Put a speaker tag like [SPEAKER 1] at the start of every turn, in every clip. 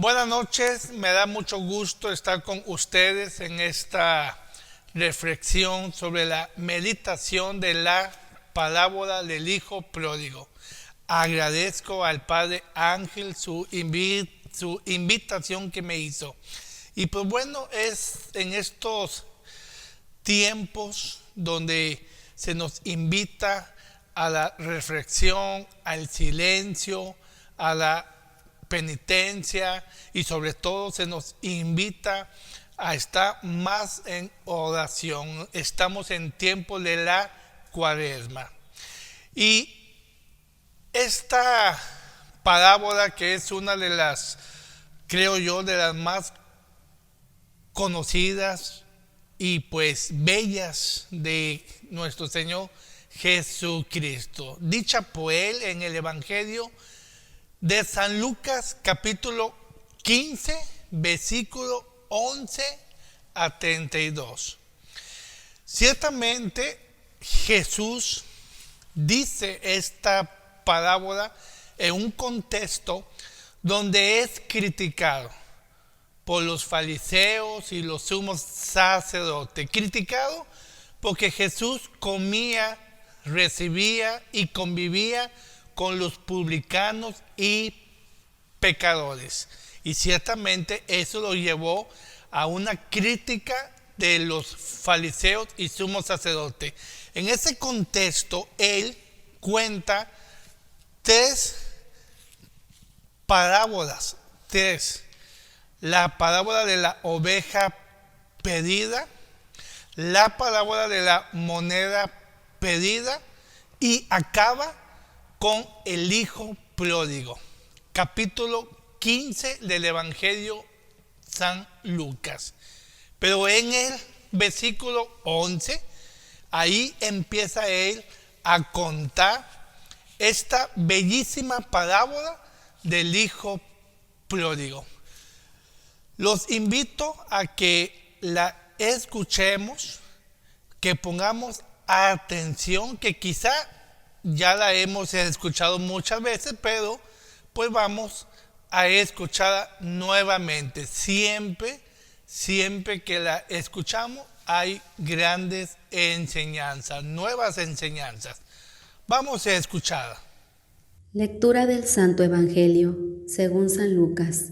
[SPEAKER 1] Buenas noches, me da mucho gusto estar con ustedes en esta reflexión sobre la meditación de la parábola del Hijo Pródigo. Agradezco al Padre Ángel su invitación que me hizo. Y pues bueno, es en estos tiempos donde se nos invita a la reflexión, al silencio, a la penitencia y sobre todo se nos invita a estar más en oración. Estamos en tiempo de la Cuaresma. Y esta parábola, que es una de las, creo yo, de las más conocidas y pues bellas de nuestro Señor Jesucristo, dicha por él en el Evangelio de San Lucas, capítulo 15, versículo 11 a 32. Ciertamente Jesús dice esta parábola en un contexto donde es criticado por los fariseos y los sumos sacerdotes. Criticado porque Jesús comía, recibía y convivía con los publicanos y pecadores. Y ciertamente eso lo llevó a una crítica de los fariseos y sumos sacerdotes. En ese contexto, él cuenta tres parábolas. La parábola de la oveja perdida, la parábola de la moneda perdida y acaba con el Hijo Pródigo, capítulo 15 del Evangelio San Lucas. Pero en el versículo 11, ahí empieza él a contar esta bellísima parábola del Hijo Pródigo. Los invito a que la escuchemos, que pongamos atención, que quizá ya la hemos escuchado muchas veces, pero pues vamos a escucharla nuevamente. Siempre que la escuchamos hay grandes enseñanzas, nuevas enseñanzas. Vamos a escucharla.
[SPEAKER 2] Lectura del Santo Evangelio según San Lucas.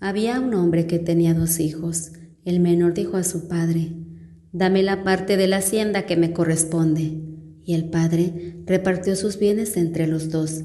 [SPEAKER 2] Había un hombre que tenía 2 hijos. El menor dijo a su padre: «Dame la parte de la hacienda que me corresponde». Y el padre repartió sus bienes entre los 2.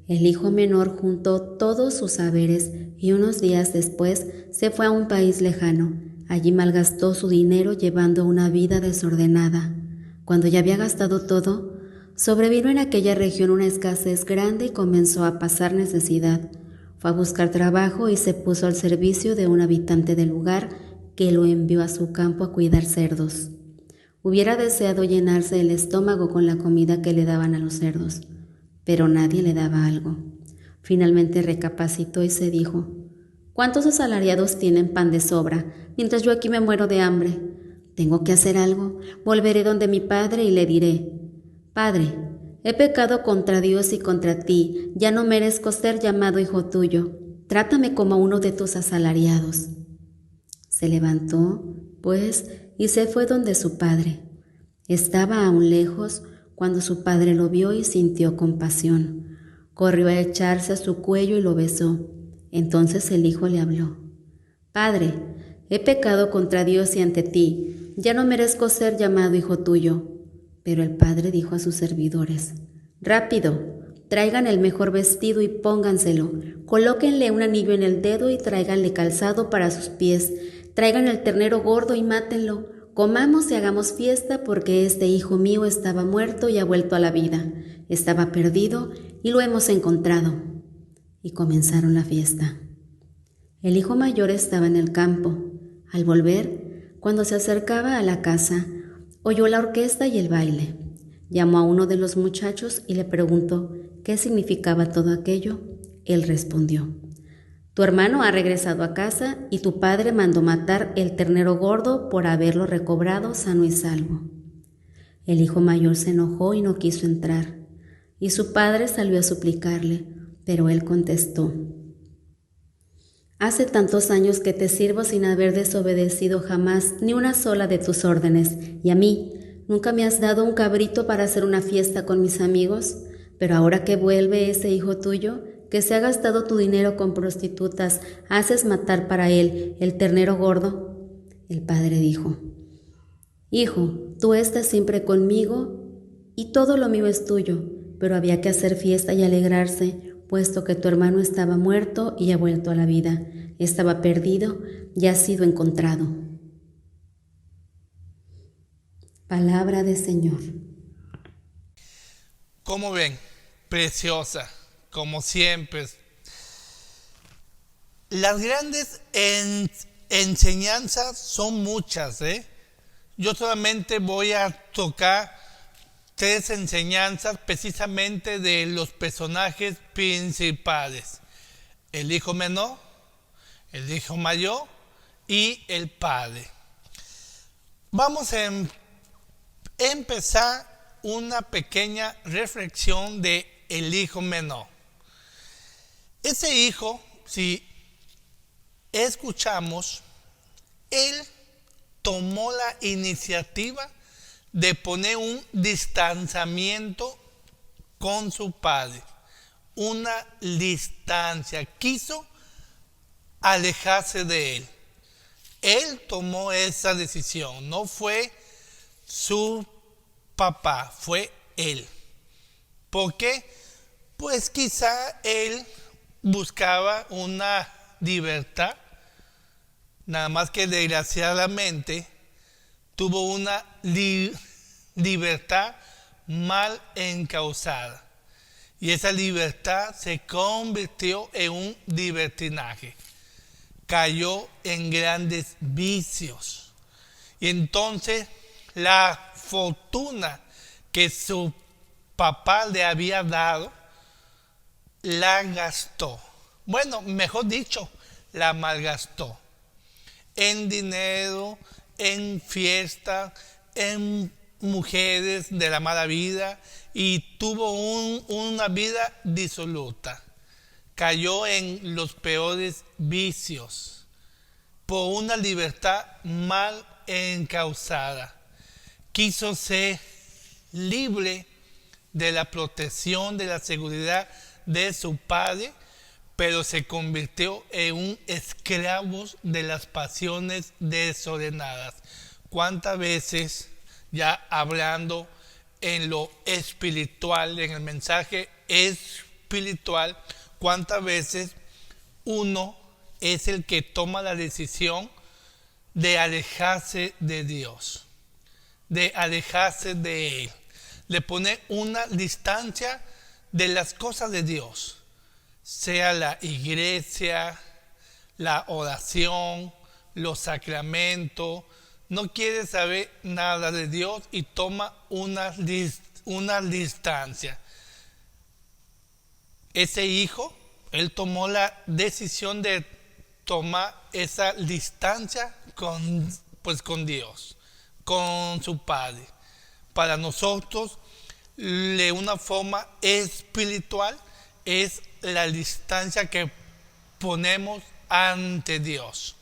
[SPEAKER 2] El hijo menor juntó todos sus saberes y unos días después se fue a un país lejano. Allí malgastó su dinero llevando una vida desordenada. Cuando ya había gastado todo, sobrevino en aquella región una escasez grande y comenzó a pasar necesidad. Fue a buscar trabajo y se puso al servicio de un habitante del lugar que lo envió a su campo a cuidar cerdos. Hubiera deseado llenarse el estómago con la comida que le daban a los cerdos, pero nadie le daba algo. Finalmente recapacitó y se dijo: «¿Cuántos asalariados tienen pan de sobra, mientras yo aquí me muero de hambre? Tengo que hacer algo. Volveré donde mi padre y le diré: Padre, he pecado contra Dios y contra ti, ya no merezco ser llamado hijo tuyo. Trátame como uno de tus asalariados». Se levantó, pues, y se fue donde su padre. Estaba aún lejos cuando su padre lo vio y sintió compasión. Corrió a echarse a su cuello y lo besó. Entonces el hijo le habló: «Padre, he pecado contra Dios y ante ti, ya no merezco ser llamado hijo tuyo». Pero el padre dijo a sus servidores: «Rápido, traigan el mejor vestido y pónganselo, colóquenle un anillo en el dedo y tráiganle calzado para sus pies, traigan el ternero gordo y mátenlo, comamos y hagamos fiesta, porque este hijo mío estaba muerto y ha vuelto a la vida, estaba perdido y lo hemos encontrado». Y comenzaron la fiesta. El hijo mayor estaba en el campo. Al volver, cuando se acercaba a la casa, oyó la orquesta y el baile. Llamó a uno de los muchachos y le preguntó qué significaba todo aquello. Él respondió: «Tu hermano ha regresado a casa y tu padre mandó matar el ternero gordo por haberlo recobrado sano y salvo». El hijo mayor se enojó y no quiso entrar, y su padre salió a suplicarle, pero él contestó: Hace tantos años que te sirvo sin haber desobedecido jamás ni una sola de tus órdenes, y a mí nunca me has dado un cabrito para hacer una fiesta con mis amigos, pero ahora que vuelve ese hijo tuyo, que se ha gastado tu dinero con prostitutas, ¿haces matar para él el ternero gordo? El padre dijo: Hijo, tú estás siempre conmigo y todo lo mío es tuyo, pero había que hacer fiesta y alegrarse, puesto que tu hermano estaba muerto y ha vuelto a la vida, estaba perdido y ha sido encontrado. Palabra del Señor.
[SPEAKER 1] Como ven, preciosa, como siempre. Las grandes enseñanzas son muchas, Yo solamente voy a tocar 3 enseñanzas precisamente de los personajes principales: el hijo menor, el hijo mayor y el padre. Vamos a empezar una pequeña reflexión de el hijo menor. Ese hijo, si escuchamos, él tomó la iniciativa de poner un distanciamiento con su padre, una distancia, quiso alejarse de él. Él tomó esa decisión, no fue su papá, fue él. ¿Por qué? Pues quizá él buscaba una libertad, nada más que desgraciadamente tuvo una libertad mal encauzada, y esa libertad se convirtió en un libertinaje. Cayó en grandes vicios, y entonces la fortuna que su papá le había dado la gastó. Bueno, mejor dicho, la malgastó en dinero, en fiesta, en mujeres de la mala vida, y tuvo una vida disoluta. Cayó en los peores vicios por una libertad mal encauzada. Quiso ser libre de la protección, de la seguridad de su padre, pero se convirtió en un esclavo de las pasiones desordenadas. ¿Cuántas veces, ya hablando en lo espiritual, en el mensaje espiritual, cuántas veces uno es el que toma la decisión de alejarse de Dios, de alejarse de Él, de poner una distancia de las cosas de Dios, sea la iglesia, la oración, los sacramentos? No quiere saber nada de Dios y toma una distancia. Ese hijo, él tomó la decisión de tomar esa distancia con Dios, con su Padre. Para nosotros, de una forma espiritual, es la distancia que ponemos ante Dios.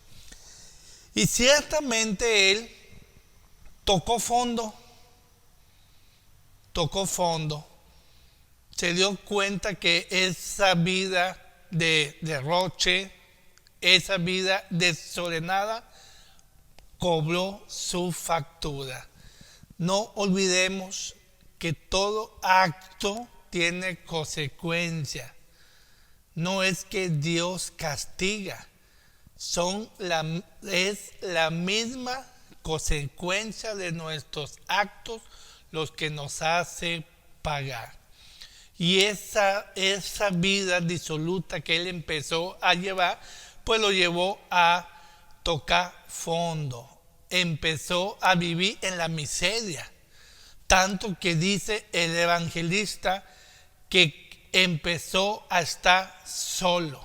[SPEAKER 1] Y ciertamente él tocó fondo, se dio cuenta que esa vida de derroche, esa vida desordenada, cobró su factura. No olvidemos que todo acto tiene consecuencia. No es que Dios castiga, es la misma consecuencia de nuestros actos los que nos hace pagar. Y esa vida disoluta que él empezó a llevar, pues lo llevó a tocar fondo. Empezó a vivir en la miseria. Tanto que dice el evangelista que empezó a estar solo.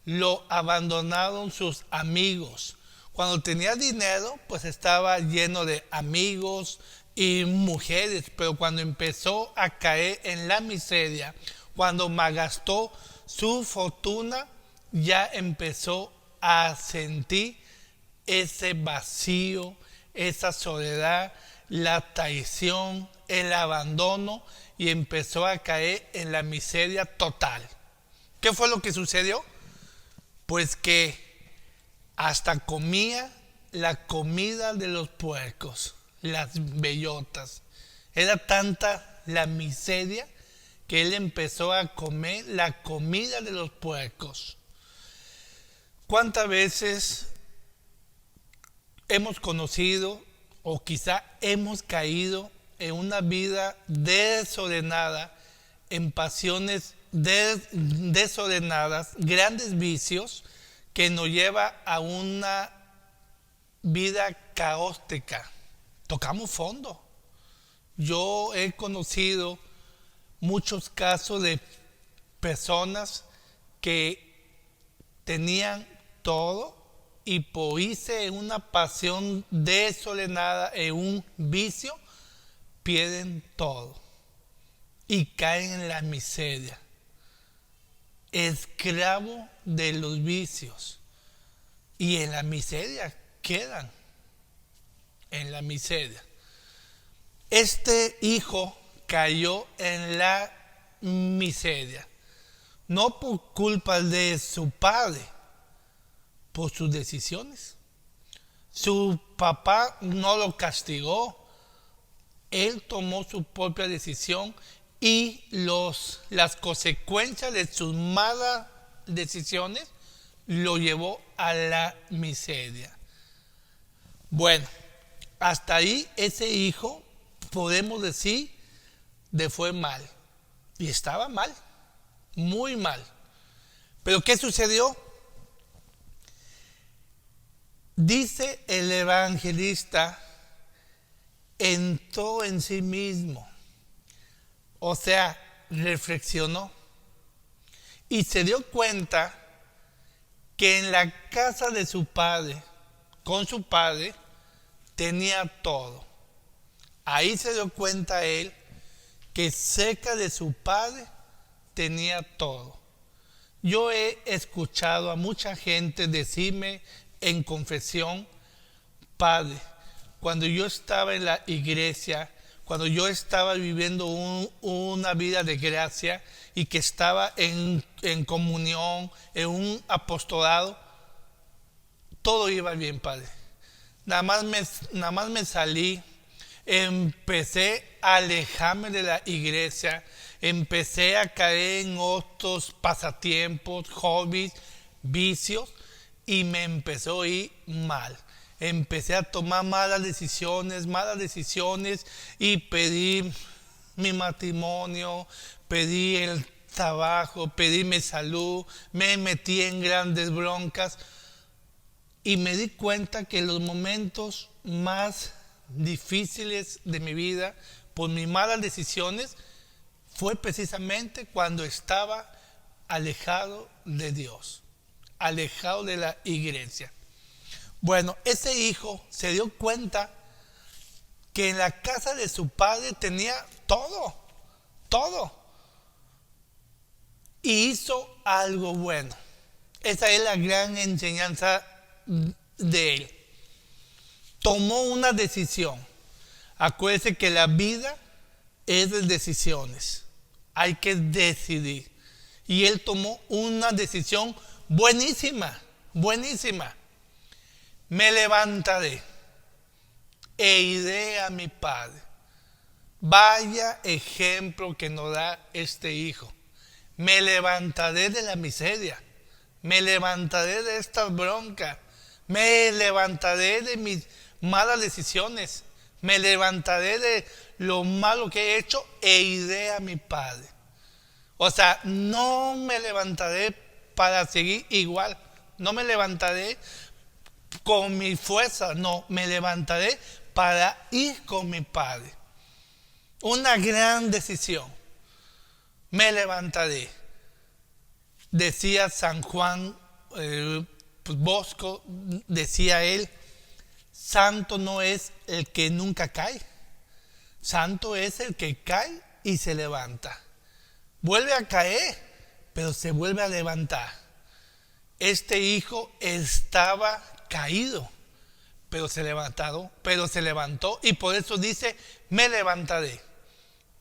[SPEAKER 1] Lo abandonaron sus amigos. Cuando tenía dinero, pues estaba lleno de amigos y mujeres, pero cuando empezó a caer en la miseria, cuando malgastó su fortuna, ya empezó a sentir ese vacío, esa soledad, la traición, el abandono, y empezó a caer en la miseria total. ¿Qué fue lo que sucedió? Pues que hasta comía la comida de los puercos, las bellotas. Era tanta la miseria que él empezó a comer la comida de los puercos. ¿Cuántas veces hemos conocido o quizá hemos caído en una vida desordenada, en pasiones desordenadas, grandes vicios que nos lleva a una vida caótica? Tocamos fondo. Yo he conocido muchos casos de personas que tenían todo y por irse en una pasión desordenada, en un vicio, pierden todo y caen en la miseria, esclavo de los vicios, y en la miseria quedan, en la miseria. Este hijo cayó en la miseria, no por culpa de su padre, por sus decisiones. Su papá no lo castigó, él tomó su propia decisión y las consecuencias de sus malas decisiones lo llevó a la miseria. Bueno, hasta ahí ese hijo, podemos decir, le fue mal. Y estaba mal, muy mal. Pero ¿qué sucedió? Dice el evangelista, entró en sí mismo. O sea, reflexionó y se dio cuenta que en la casa de su padre, con su padre, tenía todo. Ahí se dio cuenta él que cerca de su padre tenía todo. Yo he escuchado a mucha gente decirme en confesión, padre, cuando yo estaba en la iglesia, cuando yo estaba viviendo una vida de gracia y que estaba en comunión, en un apostolado, todo iba bien, padre. Nada más me salí, empecé a alejarme de la iglesia, empecé a caer en otros pasatiempos, hobbies, vicios, y me empezó a ir mal. Empecé a tomar malas decisiones, y pedí mi matrimonio, pedí el trabajo, pedí mi salud, me metí en grandes broncas y me di cuenta que los momentos más difíciles de mi vida por mis malas decisiones fue precisamente cuando estaba alejado de Dios, alejado de la iglesia. Bueno, ese hijo se dio cuenta que en la casa de su padre tenía todo, y hizo algo bueno. Esa es la gran enseñanza de él. Tomó una decisión. Acuérdense que la vida es de decisiones. Hay que decidir. Y él tomó una decisión buenísima. Me levantaré e iré a mi padre. Vaya ejemplo que nos da este hijo. Me levantaré de la miseria. Me levantaré de estas broncas. Me levantaré de mis malas decisiones. Me levantaré de lo malo que he hecho e iré a mi padre. O sea, no me levantaré para seguir igual. No me levantaré con mi fuerza. No, me levantaré para ir con mi padre. Una gran decisión. Me levantaré. Decía San Juan Bosco, decía él, santo no es el que nunca cae, santo es el que cae y se levanta. Vuelve a caer, pero se vuelve a levantar. este hijo estaba caído, pero se levantó y por eso dice, me levantaré.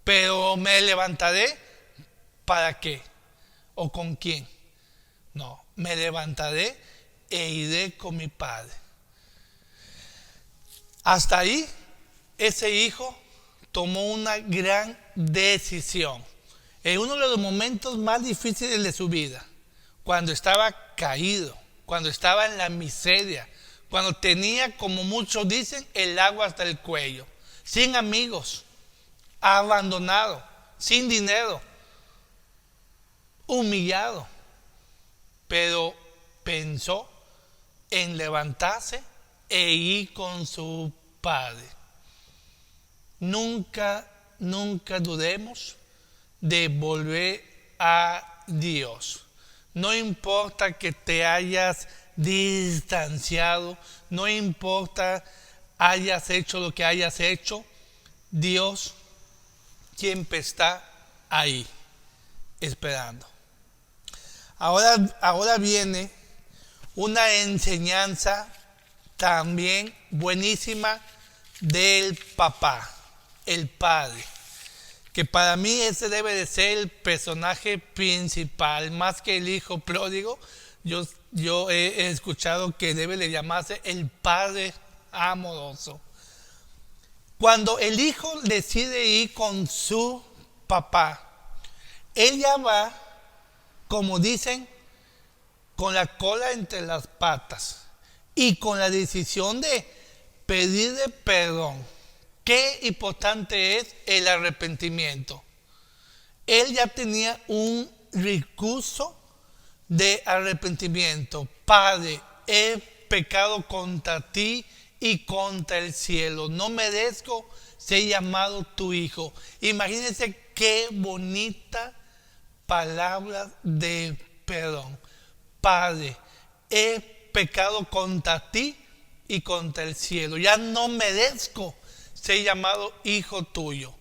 [SPEAKER 1] Pero me levantaré, ¿para qué? ¿O con quién? No, me levantaré e iré con mi padre. Hasta ahí, ese hijo tomó una gran decisión. En uno de los momentos más difíciles de su vida, cuando estaba caído, cuando estaba en la miseria, cuando tenía, como muchos dicen, el agua hasta el cuello, sin amigos, abandonado, sin dinero, humillado, pero pensó en levantarse e ir con su padre. Nunca dudemos de volver a Dios. No importa que te hayas distanciado, no importa hayas hecho lo que hayas hecho, Dios siempre está ahí, esperando. Ahora viene una enseñanza también buenísima del papá, el padre, que para mí ese debe de ser el personaje principal, más que el hijo pródigo. Yo he escuchado que debe de llamarse el padre amoroso. Cuando el hijo decide ir con su papá, ella va, como dicen, con la cola entre las patas y con la decisión de pedirle perdón. Qué importante es el arrepentimiento. Él ya tenía un recurso de arrepentimiento. Padre, he pecado contra ti y contra el cielo. No merezco ser llamado tu hijo. Imagínense qué bonita palabra de perdón. Padre, he pecado contra ti y contra el cielo. Ya no merezco ser llamado hijo tuyo.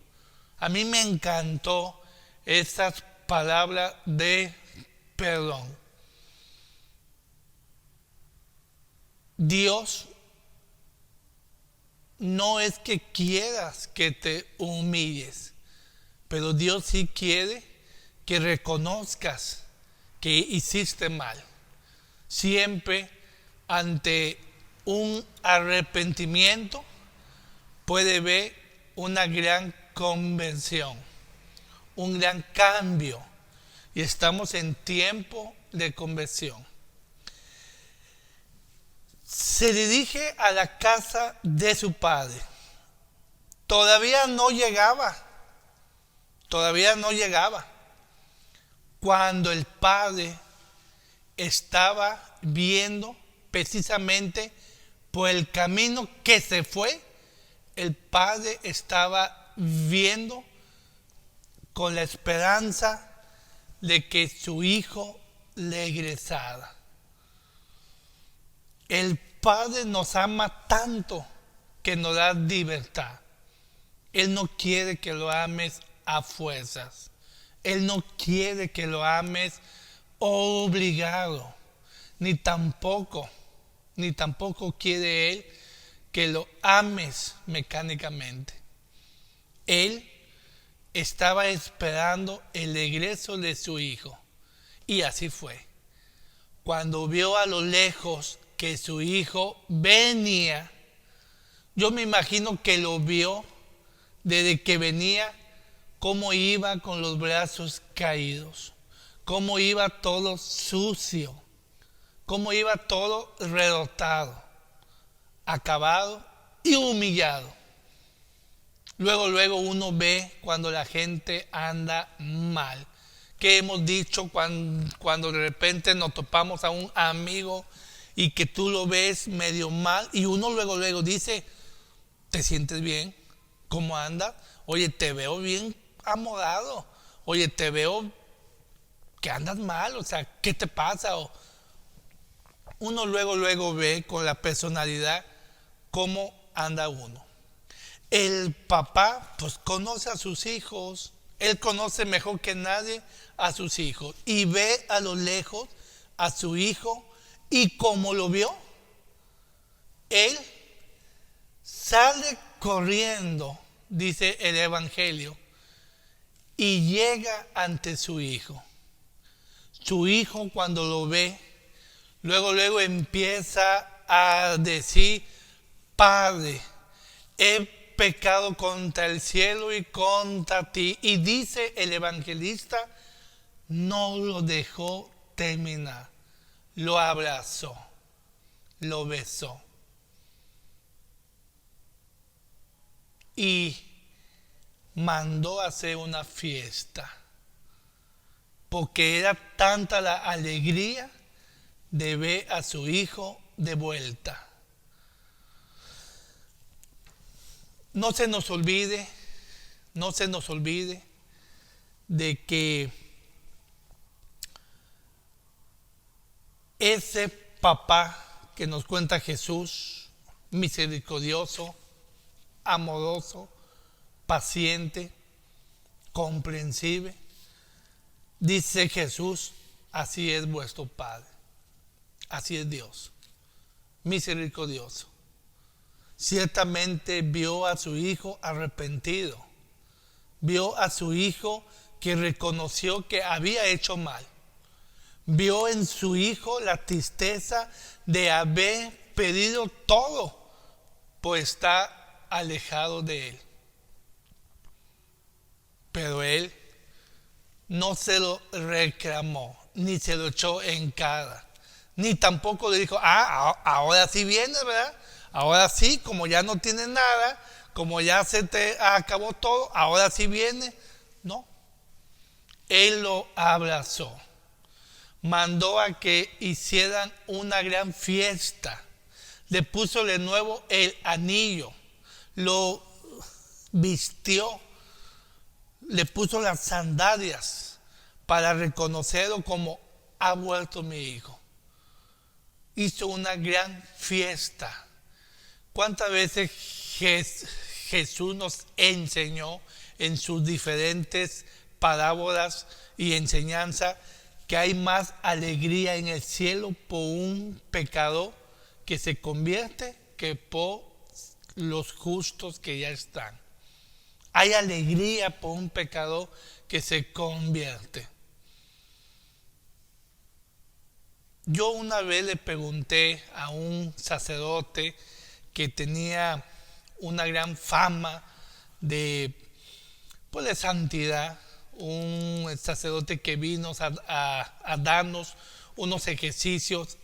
[SPEAKER 1] A mí me encantó esas palabras de perdón. Dios no es que quieras que te humilles, pero Dios sí quiere que reconozcas que hiciste mal. Siempre ante un arrepentimiento puede haber una gran conversión, un gran cambio, y estamos en tiempo de conversión. Se dirige a la casa de su padre. Todavía no llegaba. Cuando el padre estaba viendo precisamente por el camino que se fue, el padre estaba viendo con la esperanza de que su hijo regresara. El Padre nos ama tanto que nos da libertad. Él no quiere que lo ames a fuerzas. Él no quiere que lo ames obligado. Ni tampoco quiere Él que lo ames mecánicamente. Él estaba esperando el regreso de su hijo. Y así fue. Cuando vio a lo lejos que su hijo venía, yo me imagino que lo vio desde que venía, cómo iba con los brazos caídos, cómo iba todo sucio, cómo iba todo redotado, acabado y humillado. Luego uno ve cuando la gente anda mal. Que hemos dicho cuando de repente nos topamos a un amigo y que tú lo ves medio mal y uno luego dice, ¿te sientes bien? ¿Cómo andas? Oye, te veo bien amodado. Oye, te veo que andas mal. O sea, ¿qué te pasa? Uno luego ve con la personalidad cómo anda uno. El papá pues conoce a sus hijos. Él conoce mejor que nadie a sus hijos y ve a lo lejos a su hijo Y como lo vio, él sale corriendo, dice el Evangelio, y llega ante su hijo. Su hijo, cuando lo ve, luego empieza a decir: Padre, he pecado contra el cielo y contra ti. Y dice el evangelista, no lo dejó terminar, lo abrazó, lo besó. Y mandó a hacer una fiesta, porque era tanta la alegría de ver a su hijo de vuelta. No se nos olvide de que ese papá que nos cuenta Jesús, misericordioso, amoroso, paciente, comprensive, dice Jesús: así es vuestro Padre, así es Dios, misericordioso. Ciertamente vio a su hijo arrepentido, vio a su hijo que reconoció que había hecho mal, vio en su hijo la tristeza de haber perdido todo por estar alejado de él. Pero él no se lo reclamó, ni se lo echó en cara, ni tampoco le dijo: ahora sí vienes, ¿verdad? Ahora sí, como ya no tienes nada, como ya se te acabó todo, ahora sí viene. No, él lo abrazó, mandó a que hicieran una gran fiesta, le puso de nuevo el anillo, lo vistió, le puso las sandalias para reconocerlo como: ha vuelto mi hijo. Hizo una gran fiesta. ¿Cuántas veces Jesús nos enseñó en sus diferentes parábolas y enseñanza que hay más alegría en el cielo por un pecador que se convierte que por los justos que ya están? Hay alegría por un pecador que se convierte. Yo una vez le pregunté a un sacerdote que tenía una gran fama de santidad, un sacerdote que vino a darnos unos ejercicios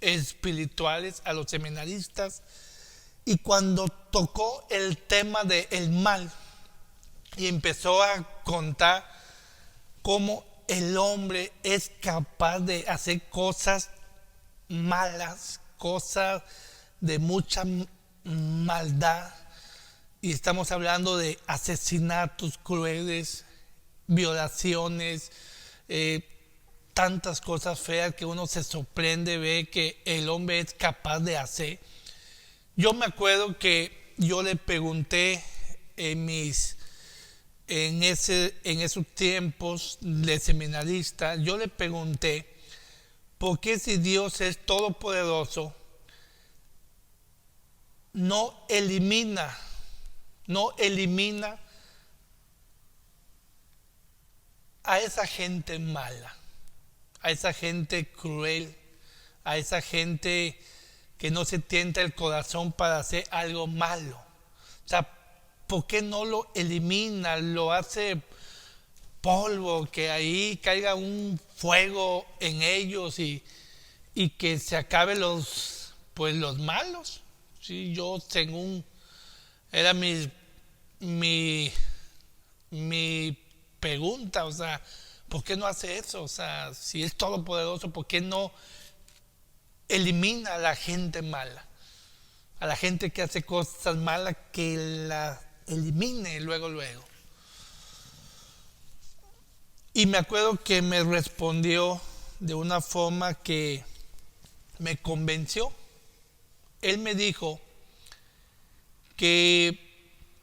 [SPEAKER 1] espirituales a los seminaristas, y cuando tocó el tema del mal y empezó a contar cómo el hombre es capaz de hacer cosas malas, cosas de mucha maldad, y estamos hablando de asesinatos crueles, violaciones, tantas cosas feas que uno se sorprende ver que el hombre es capaz de hacer. Yo me acuerdo que yo le pregunté en esos tiempos de seminarista, yo le pregunté: ¿por qué, si Dios es todopoderoso, no elimina a esa gente mala, a esa gente cruel, a esa gente que no se tienta el corazón para hacer algo malo? O sea, ¿por qué no lo elimina? Lo hace polvo, que ahí caiga un fuego en ellos y que se acabe los malos. Sí, yo según era mi pregunta, o sea, ¿por qué no hace eso? O sea, si es todopoderoso, ¿por qué no elimina a la gente mala? A la gente que hace cosas malas, que la elimine luego. Y me acuerdo que me respondió de una forma que me convenció. Él me dijo que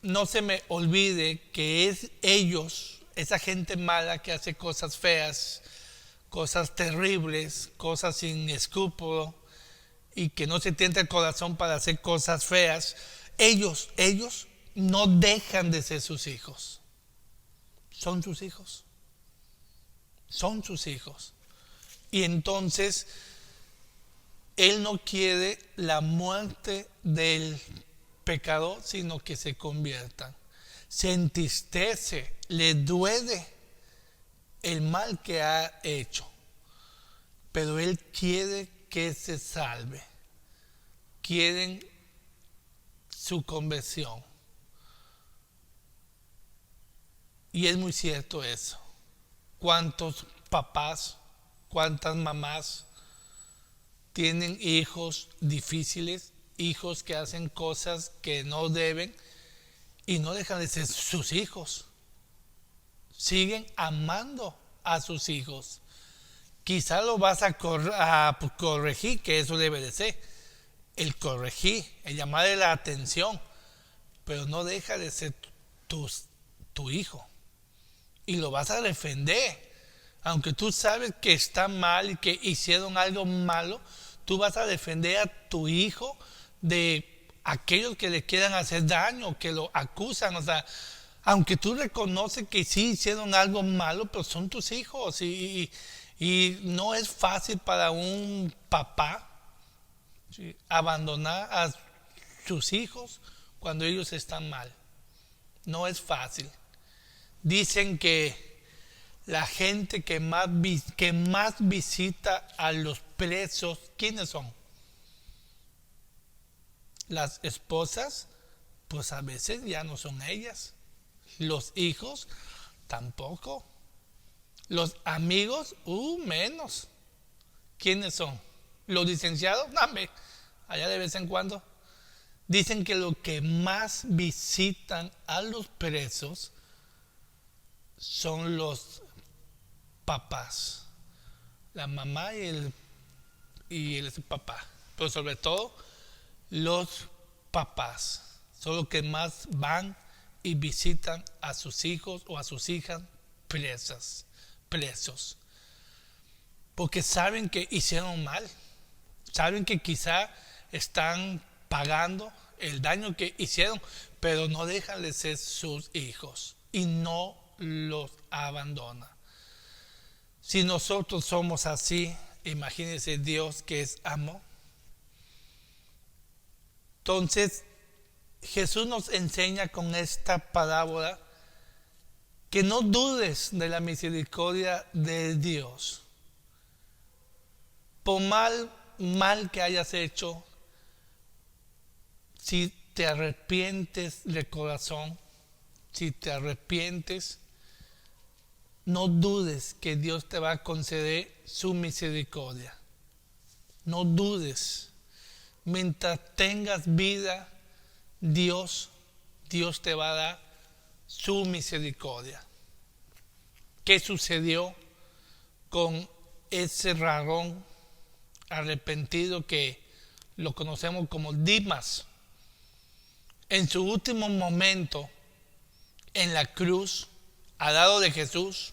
[SPEAKER 1] no se me olvide que es ellos, esa gente mala que hace cosas feas, cosas terribles, cosas sin escrúpulo, y que no se tienta el corazón para hacer cosas feas, ellos no dejan de ser sus hijos. Son sus hijos. Son sus hijos. Y entonces Él no quiere la muerte del pecador, sino que se conviertan. Se entristece, le duele el mal que ha hecho, pero Él quiere que se salve. Quieren su conversión. Y es muy cierto eso. ¿Cuántos papás, cuántas mamás tienen hijos difíciles, hijos que hacen cosas que no deben y no dejan de ser sus hijos? Siguen amando a sus hijos. Quizá lo vas a corregir, que eso debe de ser. El corregir, el llamarle la atención, pero no deja de ser tu hijo. Y lo vas a defender. Aunque tú sabes que está mal y que hicieron algo malo, tú vas a defender a tu hijo de aquellos que le quieran hacer daño, que lo acusan. O sea, aunque tú reconoces que sí hicieron algo malo, pero son tus hijos. Y no es fácil para un papá, ¿sí?, abandonar a sus hijos cuando ellos están mal. No es fácil. Dicen que la gente que más visita a los presos, ¿quiénes son? Las esposas, pues a veces ya no son ellas. Los hijos, tampoco. Los amigos, menos. ¿Quiénes son? Los licenciados, dame, allá de vez en cuando. Dicen que lo que más visitan a los presos son los papás, la mamá y el papá, pero sobre todo los papás son los que más van y visitan a sus hijos o a sus hijas presos, porque saben que hicieron mal, saben que quizá están pagando el daño que hicieron, pero no dejan de ser sus hijos y no los abandona. Si nosotros somos así, imagínense Dios, que es amor. Entonces Jesús nos enseña con esta parábola que no dudes de la misericordia de Dios. Por mal que hayas hecho, si te arrepientes de corazón, si te arrepientes, no dudes que Dios te va a conceder su misericordia. No dudes. Mientras tengas vida, Dios te va a dar su misericordia. ¿Qué sucedió con ese varón arrepentido que lo conocemos como Dimas? En su último momento en la cruz, al lado de Jesús,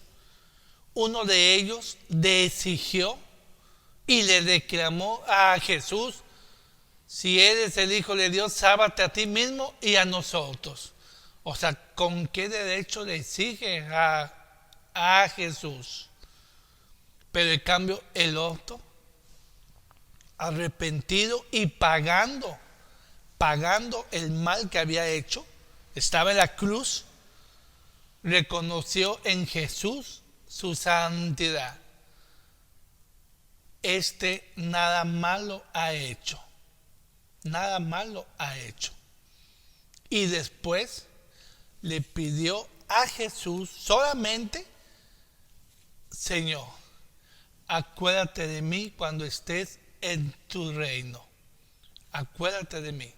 [SPEAKER 1] uno de ellos le exigió y le reclamó a Jesús: si eres el Hijo de Dios, sálvate a ti mismo y a nosotros. O sea, ¿con qué derecho le exige a Jesús? Pero en cambio el otro, arrepentido y pagando el mal que había hecho, estaba en la cruz, reconoció en Jesús su santidad. Nada malo ha hecho. Nada malo ha hecho. Y después le pidió a Jesús solamente: Señor, acuérdate de mí cuando estés en tu reino. Acuérdate de mí.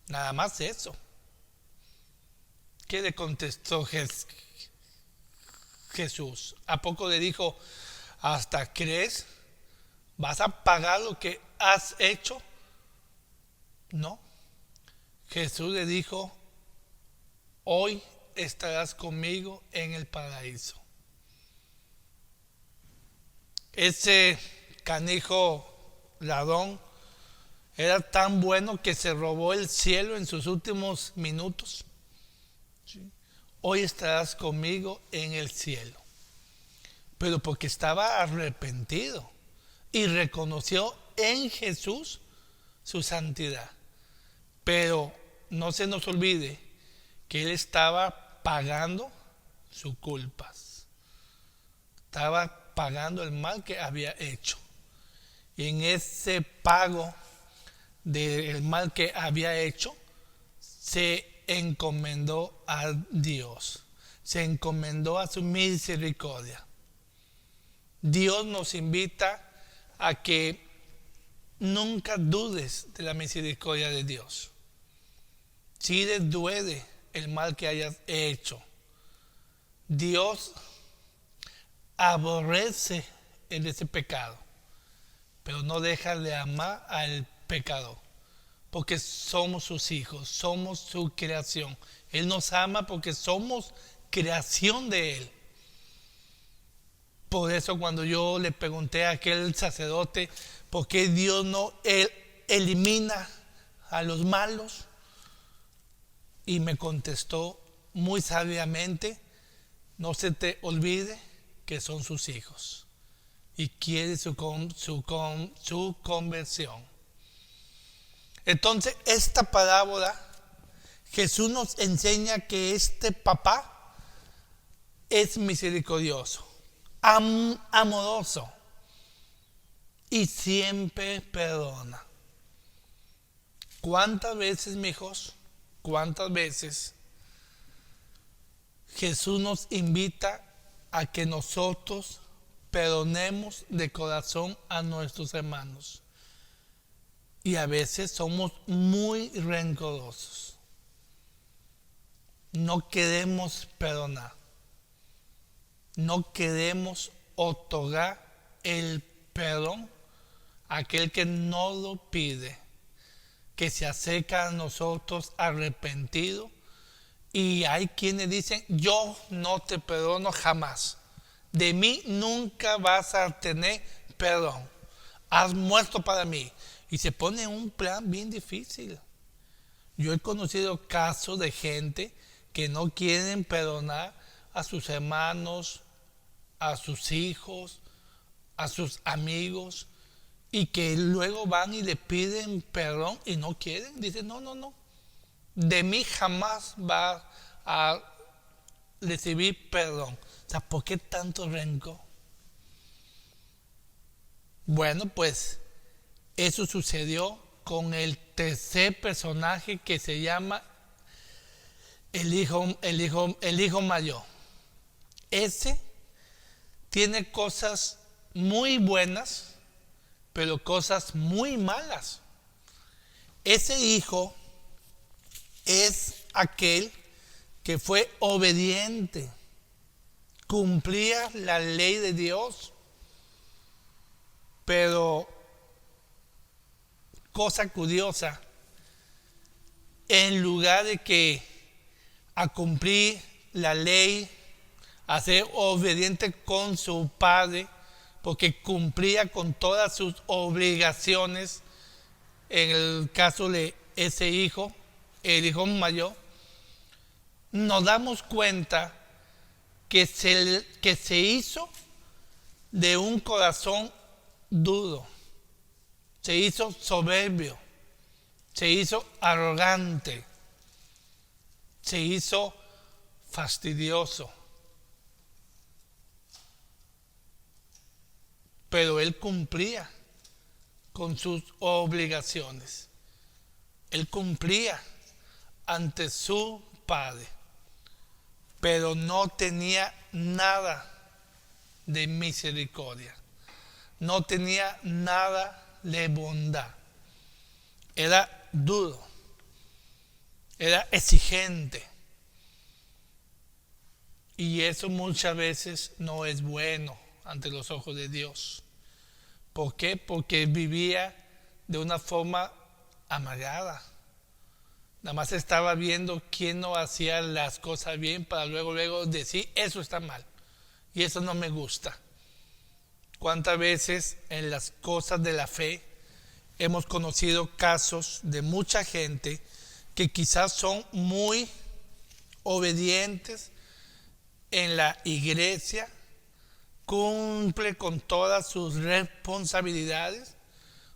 [SPEAKER 1] Nada más eso. ¿Qué le contestó Jesús? ¿A poco le dijo: hasta crees? ¿Vas a pagar lo que has hecho? No. Jesús le dijo: hoy estarás conmigo en el paraíso. ese canijo ladrón era tan bueno que se robó el cielo en sus últimos minutos. ¿Sí? Hoy estarás conmigo en el cielo. Pero porque estaba arrepentido y reconoció en Jesús su santidad. Pero no se nos olvide que él estaba pagando sus culpas. Estaba pagando el mal que había hecho. Y en ese pago del mal que había hecho, se encomendó a Dios. Se encomendó a su misericordia. Dios nos invita a que nunca dudes de la misericordia de Dios. Si te duele el mal que hayas hecho, Dios aborrece ese pecado, pero no deja de amar al pecador, porque somos sus hijos, somos su creación. Él nos ama porque somos creación de Él. Por eso cuando yo le pregunté a aquel sacerdote por qué Dios no elimina a los malos, y me contestó muy sabiamente: no se te olvide que son sus hijos y quiere su conversión. Entonces, esta parábola, Jesús nos enseña que este papá es misericordioso, amoroso y siempre perdona. ¿Cuántas veces, mijos? ¿Cuántas veces Jesús nos invita a que nosotros perdonemos de corazón a nuestros hermanos? Y a veces somos muy rencorosos. No queremos perdonar. No queremos otorgar el perdón a aquel que no lo pide, que se acerca a nosotros arrepentido. Y hay quienes dicen: yo no te perdono jamás, de mí nunca vas a tener perdón, has muerto para mí. Y se pone en un plan bien difícil. Yo he conocido casos de gente que no quieren perdonar a sus hermanos, a sus hijos, a sus amigos, y que luego van y le piden perdón y no quieren. Dicen: no, de mí jamás va a recibir perdón. O sea, ¿por qué tanto rencor? Bueno, pues eso sucedió con el tercer personaje, que se llama el hijo mayor. Ese tiene cosas muy buenas, pero cosas muy malas. Ese hijo es aquel que fue obediente, cumplía la ley de Dios, pero cosa curiosa, en lugar de que a cumplir la ley, a ser obediente con su padre, porque cumplía con todas sus obligaciones, en el caso de ese hijo, el hijo mayor, nos damos cuenta que se hizo de un corazón duro, se hizo soberbio, se hizo arrogante, se hizo fastidioso. Pero él cumplía con sus obligaciones. Él cumplía ante su padre, pero no tenía nada de misericordia, no tenía nada de bondad. Era duro, era exigente, y eso muchas veces no es bueno ante los ojos de Dios. ¿Por qué? Porque vivía de una forma amargada. Nada más estaba viendo quién no hacía las cosas bien, para luego decir: eso está mal y eso no me gusta. ¿Cuántas veces en las cosas de la fe hemos conocido casos de mucha gente que quizás son muy obedientes en la iglesia, cumple con todas sus responsabilidades,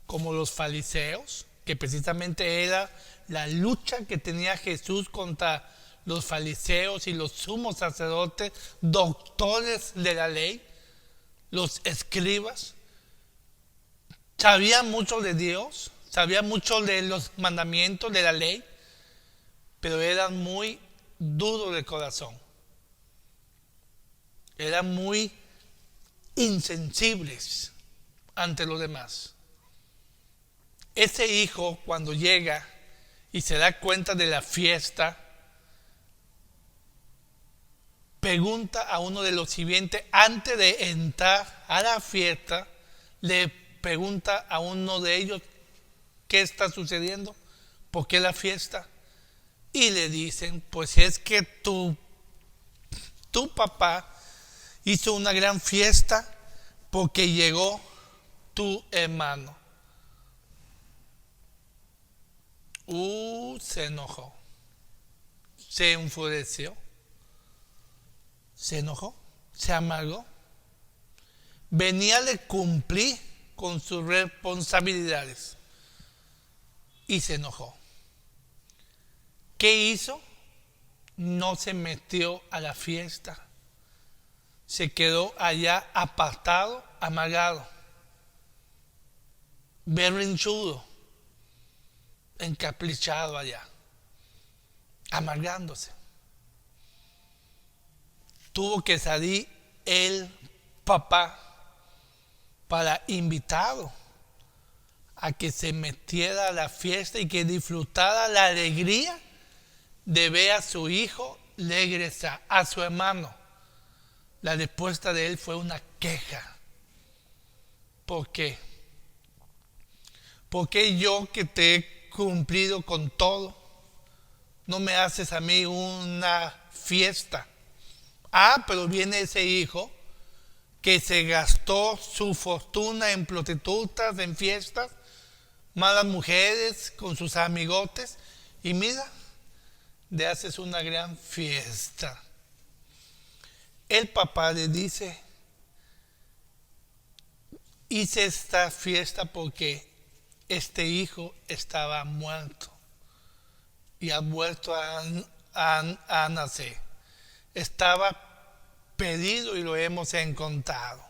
[SPEAKER 1] como los fariseos, que precisamente era la lucha que tenía Jesús contra los fariseos y los sumos sacerdotes, doctores de la ley, los escribas. Sabían mucho de Dios, sabían mucho de los mandamientos de la ley, pero eran muy duros de corazón. Eran muy insensibles ante los demás. Ese hijo, cuando llega y se da cuenta de la fiesta, pregunta a uno de los sirvientes, antes de entrar a la fiesta, le pregunta a uno de ellos qué está sucediendo, por qué la fiesta. Y le dicen, pues es que tu papá hizo una gran fiesta porque llegó tu hermano. Se enojó, se enfureció, se enojó, se amargó. Venía de cumplir con sus responsabilidades y se enojó. ¿Qué hizo? No se metió a la fiesta. Se quedó allá apartado, amargado, berrinchudo, encaprichado allá, amargándose. Tuvo que salir el papá para invitarlo a que se metiera a la fiesta y que disfrutara la alegría de ver a su hijo regresar, a su hermano. La respuesta de él fue una queja. ¿Por qué? Porque yo, que te he cumplido con todo, no me haces a mí una fiesta? Pero viene ese hijo que se gastó su fortuna en prostitutas, en fiestas, malas mujeres, con sus amigotes, y mira, le haces una gran fiesta. El papá le dice, hice esta fiesta porque este hijo estaba muerto y ha vuelto a nacer. Estaba perdido y lo hemos encontrado.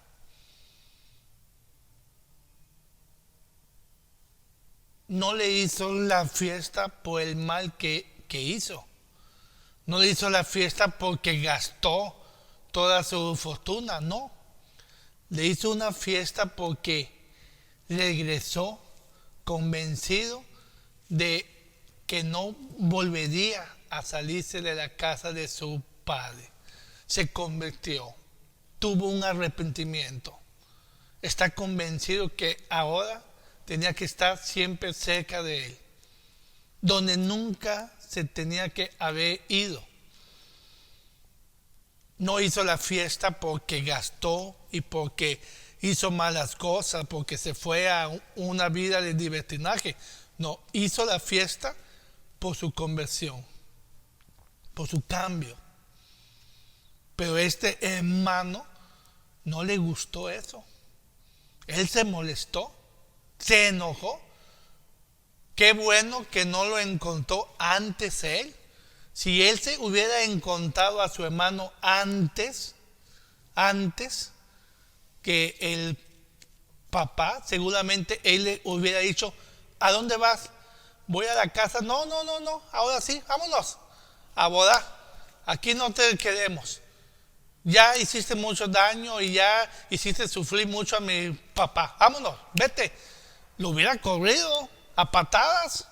[SPEAKER 1] No le hizo la fiesta por el mal que hizo. No le hizo la fiesta porque gastó toda su fortuna, no. Le hizo una fiesta porque regresó convencido de que no volvería a salirse de la casa de su padre. Se convirtió, tuvo un arrepentimiento. Está convencido que ahora tenía que estar siempre cerca de él, donde nunca se tenía que haber ido. No hizo la fiesta porque gastó y porque hizo malas cosas, porque se fue a una vida de libertinaje. No, hizo la fiesta por su conversión, por su cambio. Pero este hermano no le gustó eso. Él se molestó, se enojó. Qué bueno que no lo encontró antes él. Si él se hubiera encontrado a su hermano antes que el papá, seguramente él le hubiera dicho, ¿a dónde vas? Voy a la casa. No, ahora sí, vámonos a boda. Aquí no te queremos. Ya hiciste mucho daño y ya hiciste sufrir mucho a mi papá. Vámonos, vete. Lo hubiera corrido a patadas.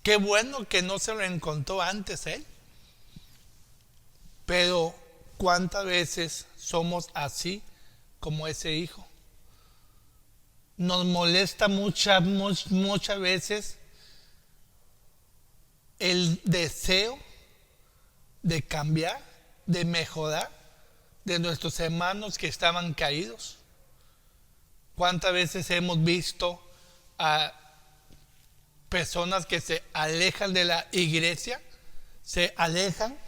[SPEAKER 1] Qué bueno que no se lo encontró antes él. Pero ¿cuántas veces somos así como ese hijo? Nos molesta muchas veces el deseo de cambiar, de mejorar, de nuestros hermanos que estaban caídos? ¿Cuántas veces hemos visto a personas que se alejan de la iglesia, se alejan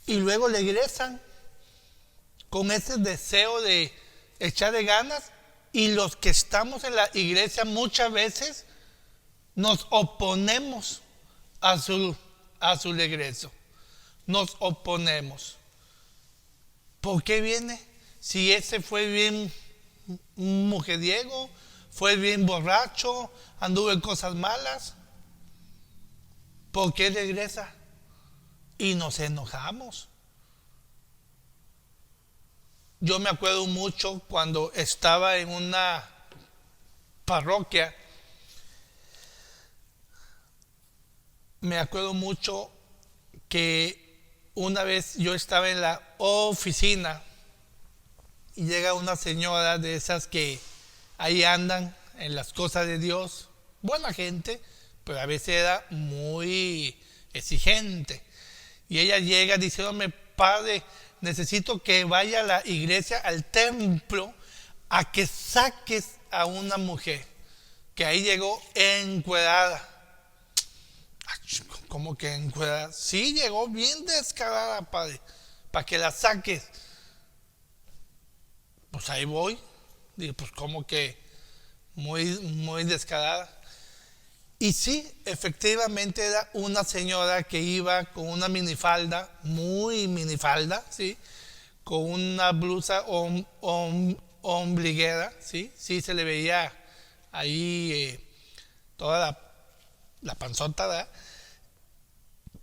[SPEAKER 1] y luego regresan con ese deseo de echarle ganas? Y los que estamos en la iglesia muchas veces nos oponemos a su regreso. Nos oponemos. ¿Por qué viene? Si ese fue bien mujeriego, fue bien borracho, anduvo en cosas malas, ¿por qué regresa? Y nos enojamos. Yo me acuerdo mucho cuando estaba en una parroquia, me acuerdo mucho que una vez yo estaba en la oficina y llega una señora de esas que ahí andan en las cosas de Dios, buena gente, pero a veces era muy exigente. Y ella llega diciéndome: padre, necesito que vaya a la iglesia, al templo, a que saques a una mujer que ahí llegó encuerada. ¿Cómo que encuerada? Sí, llegó bien descarada, padre, para que la saques. Pues ahí voy. Digo, pues como que muy descarada. Y sí, efectivamente era una señora que iba con una minifalda, muy minifalda, ¿sí? Con una blusa ombliguera, ¿sí? Sí se le veía ahí toda la panzota, ¿verdad?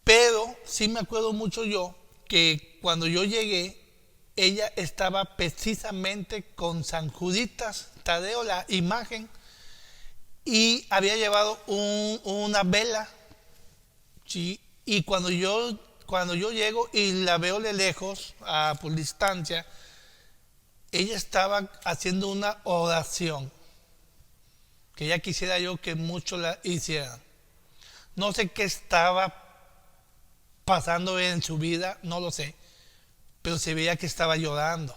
[SPEAKER 1] Pero sí me acuerdo mucho yo que cuando yo llegué, ella estaba precisamente con San Juditas Tadeo, la imagen, y había llevado una vela, ¿sí? Y cuando yo llego y la veo de lejos, por distancia, ella estaba haciendo una oración que ya quisiera yo que muchos la hicieran. No sé qué estaba pasando en su vida, no lo sé, pero se veía que estaba llorando,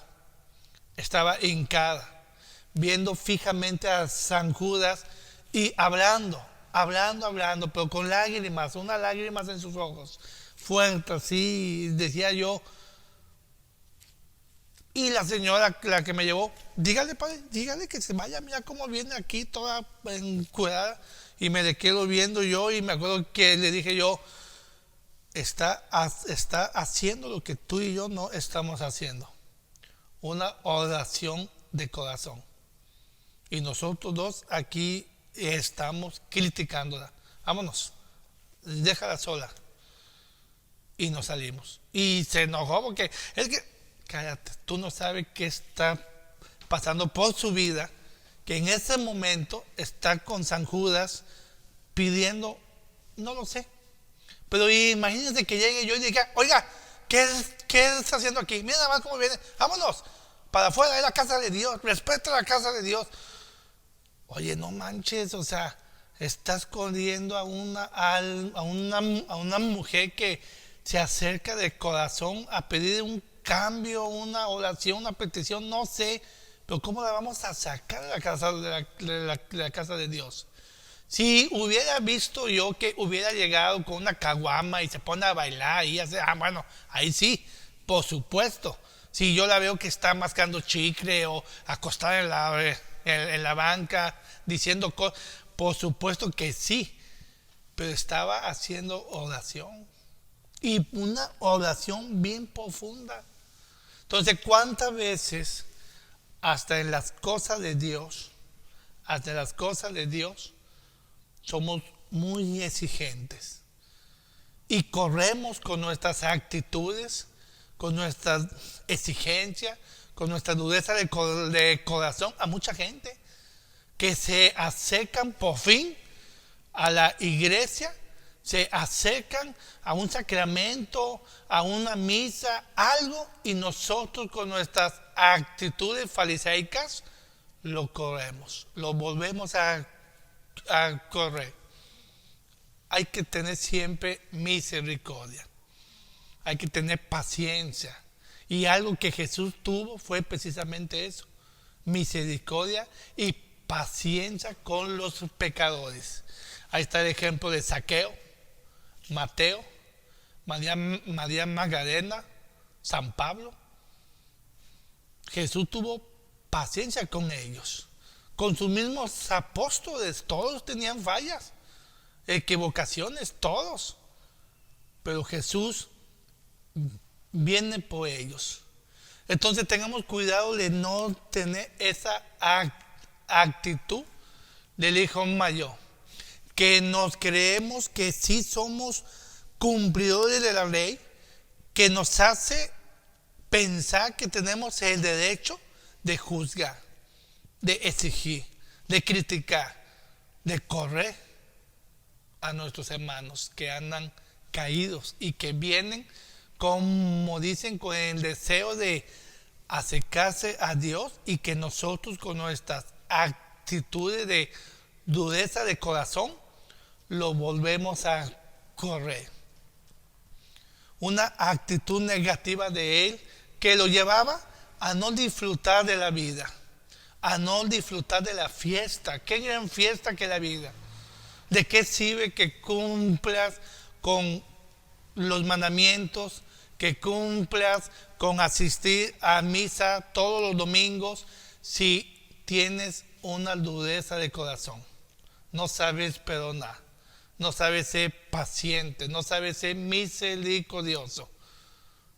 [SPEAKER 1] estaba hincada, viendo fijamente a San Judas y hablando, pero con lágrimas, unas lágrimas en sus ojos, fuertes, así, decía yo. Y la señora, la que me llevó: dígale, padre, dígale que se vaya, mira cómo viene aquí toda encuerada. Y me le quedo viendo yo, y me acuerdo que le dije yo: está haciendo lo que tú y yo no estamos haciendo, una oración de corazón. Y nosotros dos aquí estamos criticándola. Vámonos, déjala sola. Y nos salimos. Y se enojó porque es que, cállate, tú no sabes qué está pasando por su vida, que en ese momento está con San Judas pidiendo, no lo sé. Pero imagínense que llegue yo y diga: oiga, ¿qué está haciendo aquí? Mira nada más cómo viene. Vámonos para afuera de la casa de Dios. Respeta la casa de Dios. Oye, no manches, o sea, estás corriendo a una mujer que se acerca de corazón a pedir un cambio, una oración, una petición, no sé, pero ¿cómo la vamos a sacar de la casa de Dios? Si hubiera visto yo que hubiera llegado con una caguama y se pone a bailar y hace, bueno, ahí sí, por supuesto. Si yo la veo que está mascando chicle o acostada en la banca diciendo cosas, por supuesto que sí, pero estaba haciendo oración, y una oración bien profunda. Entonces, ¿cuántas veces hasta en las cosas de Dios, somos muy exigentes y corremos con nuestras actitudes, con nuestra exigencia, con nuestra dureza de corazón a mucha gente que se acercan por fin a la iglesia, se acercan a un sacramento, a una misa, algo, y nosotros con nuestras actitudes fariseicas lo corremos, lo volvemos a correr. Hay que tener siempre misericordia, hay que tener paciencia Y algo que Jesús tuvo fue precisamente eso, misericordia y paciencia con los pecadores. Ahí está el ejemplo de Zaqueo, Mateo, María Magdalena, San Pablo. Jesús tuvo paciencia con ellos, con sus mismos apóstoles. Todos tenían fallas, equivocaciones, todos. Pero Jesús viene por ellos. Entonces tengamos cuidado de no tener esa actitud del hijo mayor, que nos creemos que sí somos cumplidores de la ley, que nos hace pensar que tenemos el derecho de juzgar, de exigir, de criticar, de correr a nuestros hermanos que andan caídos y que vienen, como dicen, con el deseo de acercarse a Dios, y que nosotros con nuestras actitudes de dureza de corazón lo volvemos a correr. Una actitud negativa de él que lo llevaba a no disfrutar de la vida, a no disfrutar de la fiesta. Qué gran fiesta que la vida. ¿De qué sirve que cumplas con los mandamientos, que cumplas con asistir a misa todos los domingos, si tienes una dureza de corazón? No sabes perdonar, no sabes ser paciente, no sabes ser misericordioso.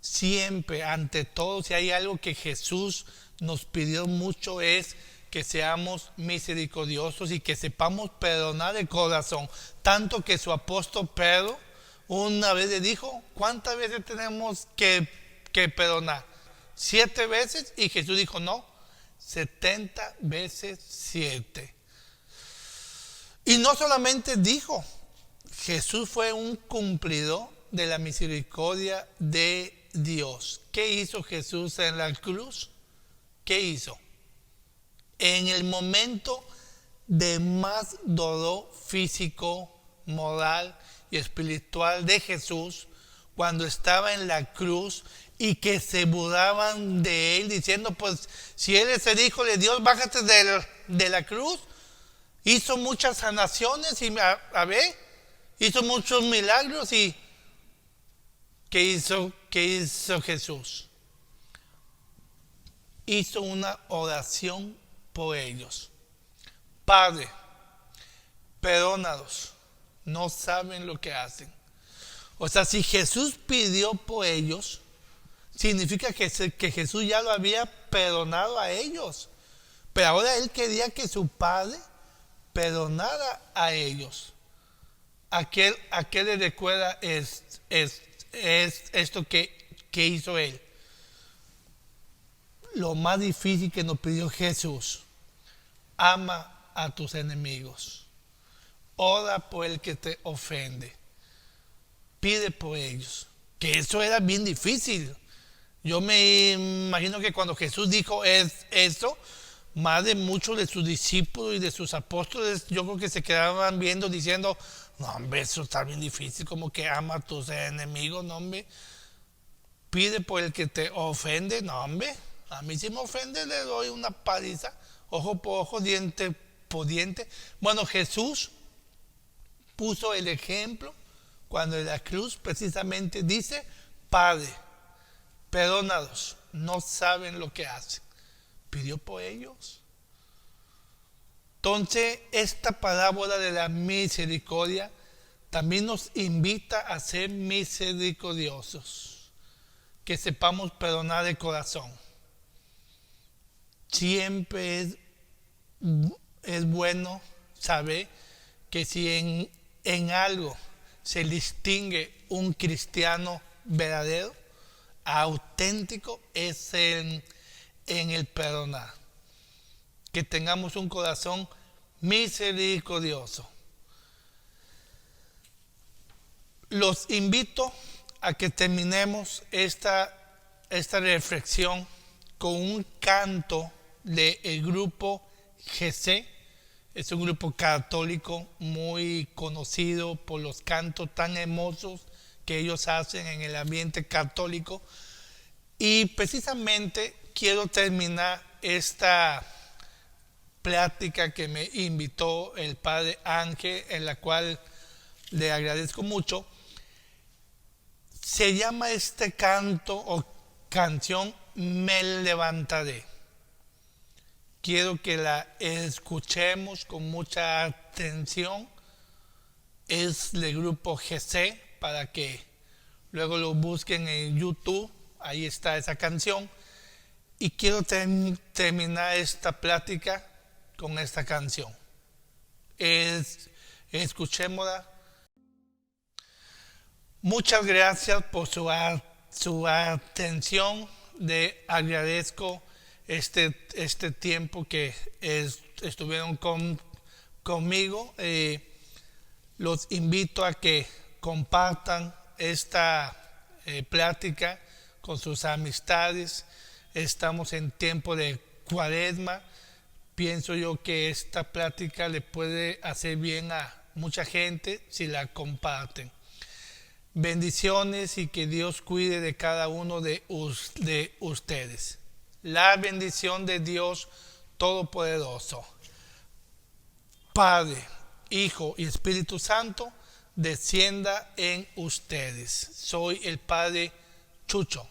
[SPEAKER 1] Siempre, ante todo, si hay algo que Jesús nos pidió mucho, es que seamos misericordiosos y que sepamos perdonar de corazón. Tanto que su apóstol Pedro una vez le dijo: ¿cuántas veces tenemos que perdonar? 7 veces. Y Jesús dijo: no, 70 veces 7. Y no solamente dijo, Jesús fue un cumplidor de la misericordia de Dios. ¿Qué hizo Jesús en la cruz? ¿Qué hizo? En el momento de más dolor físico, moral y espiritual de Jesús, cuando estaba en la cruz y que se burlaban de él diciendo: pues si él es el hijo de Dios, bájate de la cruz. Hizo muchas sanaciones y hizo muchos milagros. Y ¿qué hizo Jesús? Hizo una oración por ellos: Padre, perdónalos, no saben lo que hacen. O sea, si Jesús pidió por ellos, significa que Jesús ya lo había perdonado a ellos. Pero ahora él quería que su Padre perdonara a ellos. ¿A qué le recuerda esto que hizo él? Lo más difícil que nos pidió Jesús: ama a tus enemigos, ora por el que te ofende, pide por ellos. Que eso era bien difícil. Yo me imagino que cuando Jesús dijo eso, más de muchos de sus discípulos y de sus apóstoles, yo creo que se quedaban viendo diciendo: no, hombre, eso está bien difícil, como que ama a tus enemigos, no, hombre. Pide por el que te ofende, no, hombre. A mí si me ofende le doy una paliza, ojo por ojo, diente por diente. Bueno, Jesús puso el ejemplo cuando en la cruz precisamente dice: Padre, perdónalos, no saben lo que hacen. Pidió por ellos. Entonces, esta parábola de la misericordia también nos invita a ser misericordiosos, que sepamos perdonar de corazón. Siempre es bueno saber que si en algo se distingue un cristiano verdadero, auténtico, es en el perdonar. Que tengamos un corazón misericordioso. Los invito a que terminemos esta reflexión con un canto del grupo GC. Es un grupo católico muy conocido por los cantos tan hermosos que ellos hacen en el ambiente católico. Y precisamente quiero terminar esta plática que me invitó el padre Ángel, en la cual le agradezco mucho. Se llama este canto o canción Me levantaré. Quiero que la escuchemos con mucha atención. Es del grupo GC, para que luego lo busquen en YouTube. Ahí está esa canción. Y quiero terminar esta plática con esta canción. Escuchémosla. Muchas gracias por su atención. Le agradezco este tiempo que estuvieron conmigo. Los invito a que compartan esta plática con sus amistades. Estamos en tiempo de Cuaresma. Pienso yo que esta plática le puede hacer bien a mucha gente si la comparten. Bendiciones y que Dios cuide de cada uno de ustedes. La bendición de Dios Todopoderoso, Padre, Hijo y Espíritu Santo, descienda en ustedes. Soy el Padre Chucho.